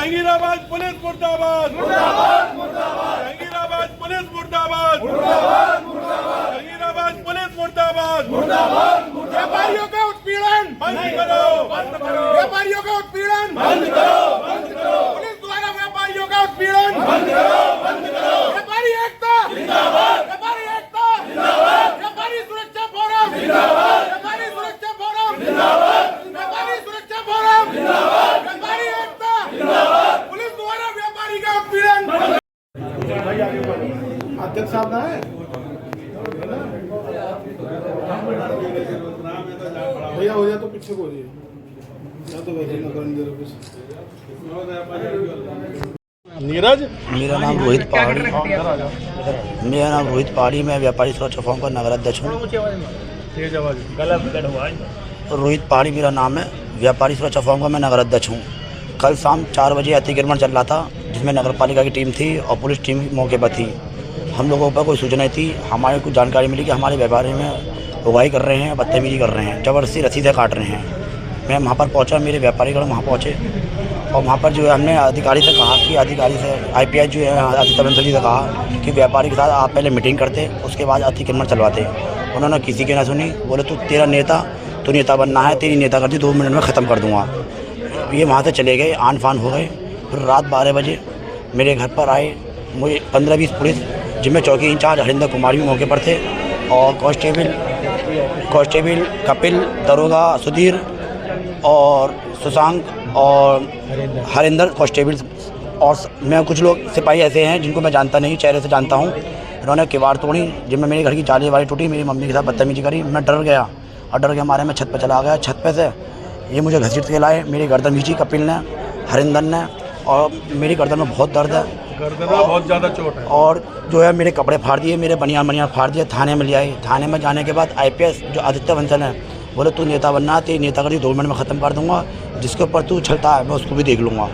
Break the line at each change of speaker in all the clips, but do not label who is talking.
Jahangirabad police मुर्दाबाद, Jahangirabad police मुर्दाबाद, Jahangirabad police मुर्दाबाद। व्यापारियों का उत्पीड़न बंद करो, व्यापारियों का उत्पीड़न बंद करो, पुलिस द्वारा व्यापारियों का उत्पीड़न बंद करो, व्यापारी एकता जिंदाबाद, व्यापारी एकता जिंदाबाद, व्यापारी सुरक्षा फोरम जिंदाबाद, व्यापारी सुरक्षा फोरम जिंदाबाद, व्यापारी सुरक्षा फोरम जिंदाबाद, व्यापारी एकता जिंदाबाद, पुलिस द्वारा व्यापारी का उत्पीड़न। अध्यक्ष साहब ना है भैया, हो जाए तो पीछे को या तो वैसे न करने दे रहे कुछ। नीरज,
मेरा नाम रोहित पहाड़ी, मैं व्यापारी सुरक्षा फोरम का नगर अध्यक्ष हूँ। रोहित पहाड़ी मेरा नाम है, व्यापारी सुरक्षा फोरम का मैं नगर अध्यक्ष हूँ। कल शाम 4 बजे अतिक्रमण चल रहा था, जिसमें नगर पालिका की टीम थी और पुलिस टीम मौके पर थी। हम लोगों पर कोई सूचना थी, हमारे कुछ जानकारी मिली कि हमारे व्यापारी में उगाई कर रहे हैं, बदतमीजी कर रहे हैं, ज़बरदस्ती रसीदें काट रहे हैं। मैं वहाँ पर पहुँचा, मेरे व्यापारीगण वहाँ पहुँचे और वहाँ पर जो है हमने अधिकारी से कहा कि अधिकारी से IPS जो है आदित्य बंसल जी से कहा कि व्यापारी के साथ आप पहले मीटिंग करते, उसके बाद अतिक्रमण चलवाते। उन्होंने किसी की ना सुनी, बोले तू तेरा नेता, तू नेता बनना है, तेरी नेता कर दी, 2 मिनट में ख़त्म कर दूँगा। ये वहाँ से चले गए, आन फान हो गए। फिर रात 12 बजे मेरे घर पर आए, मुझे 15-20 पुलिस, जिनमें चौकी इंचार्ज हरिंदर कुमार भी मौके पर थे और कांस्टेबल कपिल, दरोगा सुधीर और सुशांक और हरिंदर कांस्टेबल, और मैं कुछ लोग सिपाही ऐसे हैं जिनको मैं जानता नहीं, चेहरे से जानता हूँ। इन्होंने किवाड़ तोड़ी, जिनमें मेरे घर की जाली वाली टूटी, मेरी मम्मी के साथ बदतमीजी करी। मैं डर गया और डर के मारे मैं छत पर चला गया। छत पे से ये मुझे घसीट के लाए, मेरी गर्दन खींची कपिल ने, हरिंदर ने, और मेरी गर्दन में बहुत दर्द है,
गर्दन में बहुत ज़्यादा चोट है।
और जो है मेरे कपड़े फाड़ दिए, मेरे बनियान फाड़ दिए। थाने में ले आए। थाने में जाने के बाद IPS जो आदित्य बंसल है, बोले तू नेता बनना, तेरी नेता कर दी, 2 मिनट में ख़त्म कर दूंगा, जिसके ऊपर तू चलता है मैं उसको भी देख लूँगा।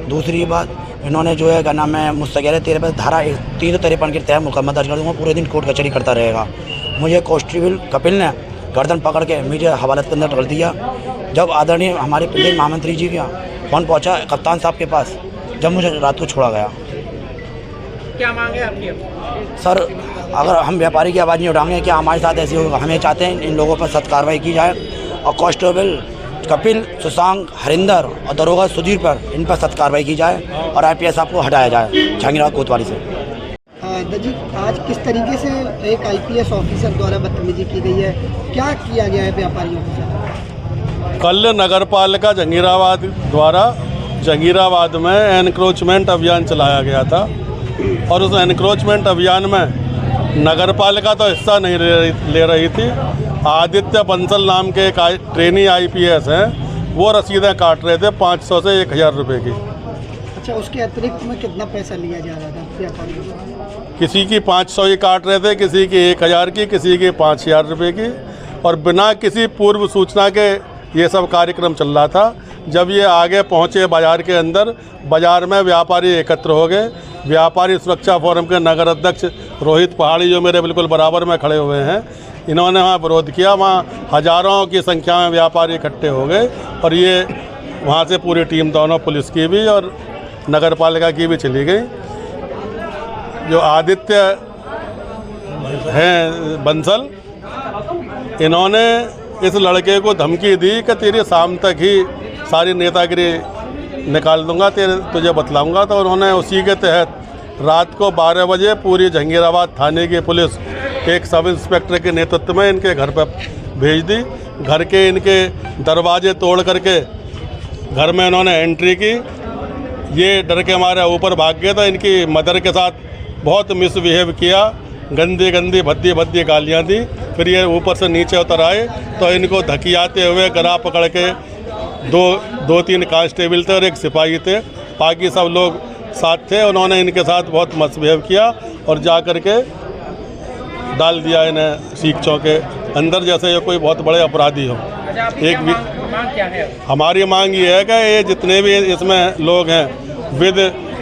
दूसरी बात, इन्होंने जो है क्या नाम है, मुझसे कह रहे तेरे पास धारा 353 के तहत मुकदमा दर्ज कर दूँगा, पूरे दिन कोर्ट कचहरी करता रहेगा। मुझे कांस्टेबल कपिल ने गर्दन पकड़ के मुझे हवालत के अंदर डाल दिया। जब आदरणीय हमारे प्रदेश महामंत्री जी का फ़ोन पहुँचा कप्तान साहब के पास, जब मुझे रात को छोड़ा गया।
क्या मांग है आपकी?
सर, अगर हम व्यापारी की आवाज़ नहीं उठाएंगे, क्या हमारे साथ ऐसे होगा? हमें चाहते हैं इन लोगों पर सख्त कार्रवाई की जाए और कांस्टेबल कपिल, सुशांक, हरिंदर और दरोगा सुधीर पर इन पर सख्त कार्रवाई की जाए और IPS साहब को हटाया जाए जहांगीराबाद कोतवाली से।
जी, आज किस तरीके से एक IPS ऑफिसर द्वारा बदतमीजी की गई है, क्या किया गया है व्यापारियों के साथ?
कल नगर पालिका जहांगीराबाद द्वारा जहांगीराबाद में एनक्रोचमेंट अभियान चलाया गया था और उस एनक्रोचमेंट अभियान में नगर पालिका तो हिस्सा नहीं ले रही थी। आदित्य बंसल नाम के एक ट्रेनी IPS हैं, वो रसीदें काट रहे थे 500 से 1000 रुपये की।
अच्छा, उसके अतिरिक्त में कितना पैसा लिया जा रहा था व्यापारियों से?
किसी की 500 ही काट रहे थे, किसी की 1000 की, किसी की 5000 रुपये की, और बिना किसी पूर्व सूचना के ये सब कार्यक्रम चल रहा था। जब ये आगे पहुँचे बाज़ार के अंदर, बाज़ार में व्यापारी एकत्र हो गए। व्यापारी सुरक्षा फोरम के नगर अध्यक्ष रोहित पहाड़ी, जो मेरे बिल्कुल बराबर में खड़े हुए हैं, इन्होंने वहाँ विरोध किया। वहाँ हज़ारों की संख्या में व्यापारी इकट्ठे हो गए और ये वहाँ से पूरी टीम, दोनों पुलिस की भी और नगर पालिका की भी चली गई। जो आदित्य हैं बंसल, इन्होंने इस लड़के को धमकी दी कि तेरी शाम तक ही सारी नेतागिरी निकाल दूंगा, तुझे बतलाऊंगा। तो उन्होंने उसी के तहत रात को 12 बजे पूरी जहांगीराबाद थाने की पुलिस एक सब इंस्पेक्टर के नेतृत्व में इनके घर पर भेज दी। घर के इनके दरवाजे तोड़ करके घर में इन्होंने एंट्री की। ये डर के हमारे ऊपर भाग गया था। इनकी मदर के साथ बहुत मिसबिहेव किया, गंदी गंदी भद्दी भद्दी गालियाँ दी। फिर ये ऊपर से नीचे उतर आए तो इनको धकियाते हुए गला पकड़ के 2-3 कांस्टेबल थे और एक सिपाही थे, बाकी सब लोग साथ थे। उन्होंने इनके साथ बहुत मिसबिहेव किया और जा कर के डाल दिया इन्हें सीख चौके अंदर, जैसे ये कोई बहुत बड़े अपराधी हो। एक भी
मांग क्या है?
हमारी मांग ये है कि ये जितने भी इसमें लोग हैं विद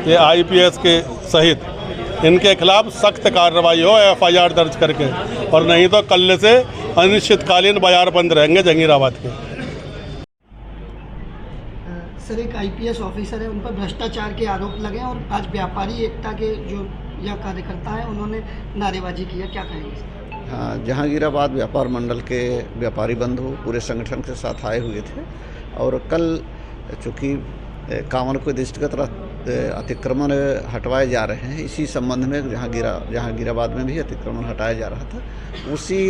ये IPS के सहित, इनके खिलाफ सख्त कार्रवाई हो, FIR दर्ज करके, और नहीं तो कल से अनिश्चितकालीन बाजार बंद रहेंगे जहांगीराबाद के।
सर एक आईपीएस ऑफिसर है, उन पर भ्रष्टाचार के आरोप लगे हैं और आज व्यापारी एकता के जो यह कार्यकर्ता है उन्होंने नारेबाजी की है, क्या कहेंगे सर?
हाँ, जहांगीराबाद व्यापार मंडल के व्यापारी बंधु पूरे संगठन के साथ आए हुए थे और कल चूँकि कांवरकुई दृष्टिगत अतिक्रमण हटवाए जा रहे हैं, इसी संबंध में जहांगीराबाद में भी अतिक्रमण हटाया जा रहा था, उसी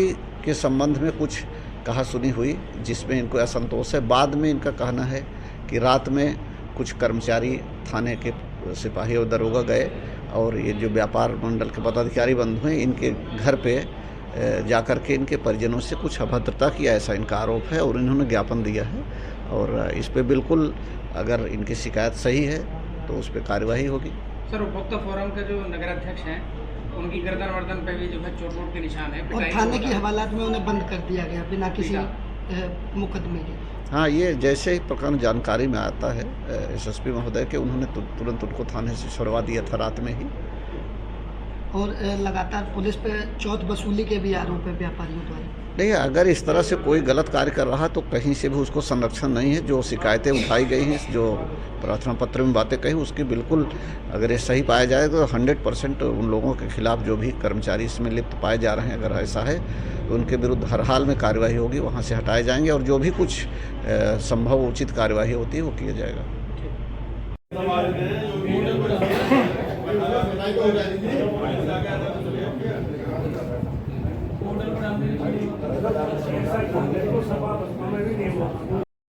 के संबंध में कुछ कहा सुनी हुई जिसमें इनको असंतोष है। बाद में इनका कहना है कि रात में कुछ कर्मचारी थाने के सिपाही और दरोगा गए और ये जो व्यापार मंडल के पदाधिकारी बंधु हैं इनके घर पे जाकर के इनके परिजनों से कुछ अभद्रता किया, ऐसा इनका आरोप है और इन्होंने ज्ञापन दिया है और इस पे बिल्कुल अगर इनकी शिकायत सही है तो उस पर कार्यवाही होगी।
सर उपभोक्ता फोरम के जो नगर अध्यक्ष हैं उनकी गर्दन वर्दन पे भी जो है चोट वोट के निशान है
और थाने की हवालात में उन्हें बंद कर दिया गया बिना किसी मुकदमे के।
हाँ, ये जैसे ही प्रकार जानकारी में आता है एसएसपी महोदय के, उन्होंने तुरंत उनको थाने से छुड़वा दिया था रात में ही।
और लगातार पुलिस पे चौथ वसूली के भी आरोप है व्यापारियों द्वारा।
नहीं, अगर इस तरह से कोई गलत कार्य कर रहा तो कहीं से भी उसको संरक्षण नहीं है। जो शिकायतें उठाई गई हैं, जो प्रार्थना पत्र में बातें कही, उसकी बिल्कुल अगर ये सही पाया जाए तो 100% उन लोगों के खिलाफ जो भी कर्मचारी इसमें लिप्त पाए जा रहे हैं, अगर ऐसा है तो उनके विरुद्ध हर हाल में कार्रवाई होगी, वहाँ से हटाए जाएंगे और जो भी कुछ संभव उचित कार्यवाही होती है वो किया जाएगा।